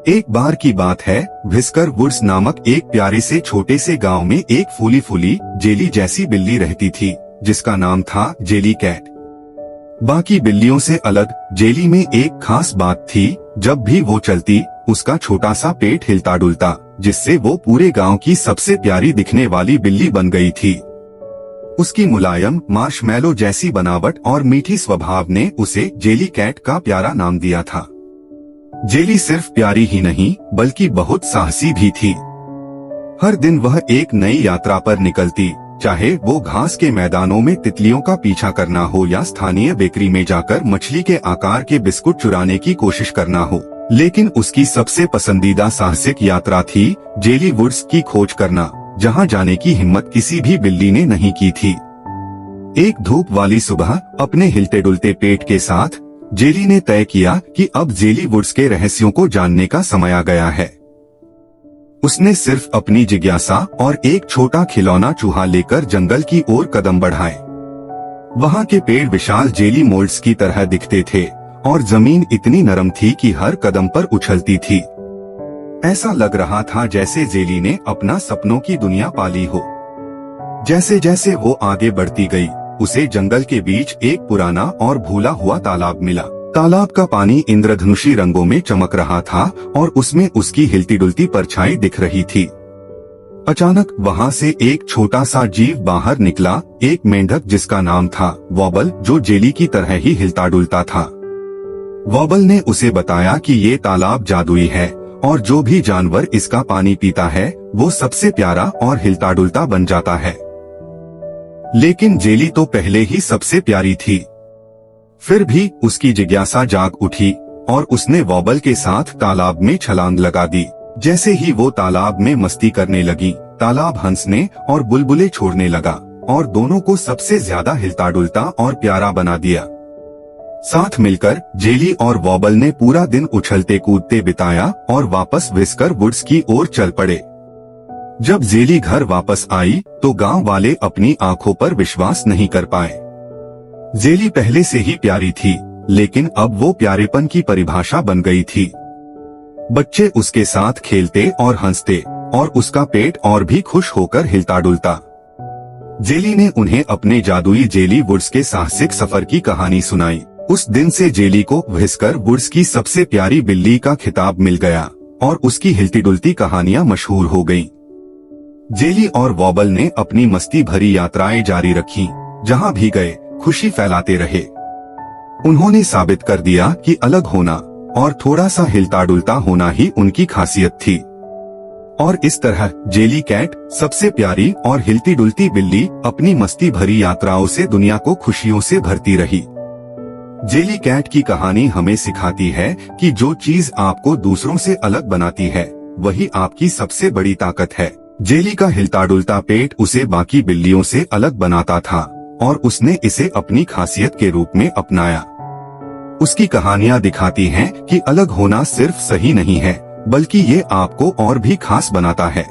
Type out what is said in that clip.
एक बार की बात है, व्हिस्कर वुड्स नामक एक प्यारे से छोटे से गांव में एक फूली फूली जेली जैसी बिल्ली रहती थी, जिसका नाम था जेली कैट। बाकी बिल्लियों से अलग जेली में एक खास बात थी। जब भी वो चलती, उसका छोटा सा पेट हिलता डुलता, जिससे वो पूरे गांव की सबसे प्यारी दिखने वाली बिल्ली बन गई थी। उसकी मुलायम मार्शमैलो जैसी बनावट और मीठी स्वभाव ने उसे जेली कैट का प्यारा नाम दिया था। जेली सिर्फ प्यारी ही नहीं, बल्कि बहुत साहसी भी थी। हर दिन वह एक नई यात्रा पर निकलती, चाहे वो घास के मैदानों में तितलियों का पीछा करना हो या स्थानीय बेकरी में जाकर मछली के आकार के बिस्कुट चुराने की कोशिश करना हो। लेकिन उसकी सबसे पसंदीदा साहसिक यात्रा थी जेली वुड्स की खोज करना, जहां जाने की हिम्मत किसी भी बिल्ली ने नहीं की थी। एक धूप वाली सुबह अपने हिलते डुलते पेट के साथ जेली ने तय किया कि अब जेली वुड्स के रहस्यों को जानने का समय आ गया है। उसने सिर्फ अपनी जिज्ञासा और एक छोटा खिलौना चूहा लेकर जंगल की ओर कदम बढ़ाए। वहां के पेड़ विशाल जेली मोल्ड्स की तरह दिखते थे और जमीन इतनी नरम थी कि हर कदम पर उछलती थी। ऐसा लग रहा था जैसे जेली ने अपना सपनों की दुनिया पाली हो। जैसे जैसे वो आगे बढ़ती गई, उसे जंगल के बीच एक पुराना और भूला हुआ तालाब मिला। तालाब का पानी इंद्रधनुषी रंगों में चमक रहा था और उसमें उसकी हिलती डुलती परछाई दिख रही थी। अचानक वहां से एक छोटा सा जीव बाहर निकला, एक मेंढक जिसका नाम था वॉबल, जो जेली की तरह ही हिलता डुलता था। वॉबल ने उसे बताया कि ये तालाब जादुई है और जो भी जानवर इसका पानी पीता है वो सबसे प्यारा और हिलता डुलता बन जाता है। लेकिन जेली तो पहले ही सबसे प्यारी थी। फिर भी उसकी जिज्ञासा जाग उठी और उसने वॉबल के साथ तालाब में छलांग लगा दी। जैसे ही वो तालाब में मस्ती करने लगी, तालाब हंसने और बुलबुले छोड़ने लगा और दोनों को सबसे ज्यादा हिलता डुलता और प्यारा बना दिया। साथ मिलकर जेली और वॉबल ने पूरा दिन उछलते कूदते बिताया और वापस व्हिस्कर वुड्स की ओर चल पड़े। जब जेली घर वापस आई तो गांव वाले अपनी आंखों पर विश्वास नहीं कर पाए। जेली पहले से ही प्यारी थी, लेकिन अब वो प्यारेपन की परिभाषा बन गई थी। बच्चे उसके साथ खेलते और हंसते और उसका पेट और भी खुश होकर हिलता डुलता। जेली ने उन्हें अपने जादुई जेली वुड्स के साहसिक सफर की कहानी सुनाई। उस दिन से जेली को व्हिस्कर वुड्स की सबसे प्यारी बिल्ली का खिताब मिल गया और उसकी हिलती डुलती कहानियां मशहूर हो गईं। जेली और वॉबल ने अपनी मस्ती भरी यात्राएं जारी रखीं, जहां भी गए खुशी फैलाते रहे। उन्होंने साबित कर दिया कि अलग होना और थोड़ा सा हिलता डुलता होना ही उनकी खासियत थी। और इस तरह जेली कैट, सबसे प्यारी और हिलती डुलती बिल्ली, अपनी मस्ती भरी यात्राओं से दुनिया को खुशियों से भरती रही। जेली कैट की कहानी हमें सिखाती है कि जो चीज आपको दूसरों से अलग बनाती है, वही आपकी सबसे बड़ी ताकत है। जेली का हिलता डुलता पेट उसे बाकी बिल्लियों से अलग बनाता था और उसने इसे अपनी खासियत के रूप में अपनाया। उसकी कहानियां दिखाती हैं कि अलग होना सिर्फ सही नहीं है, बल्कि ये आपको और भी खास बनाता है।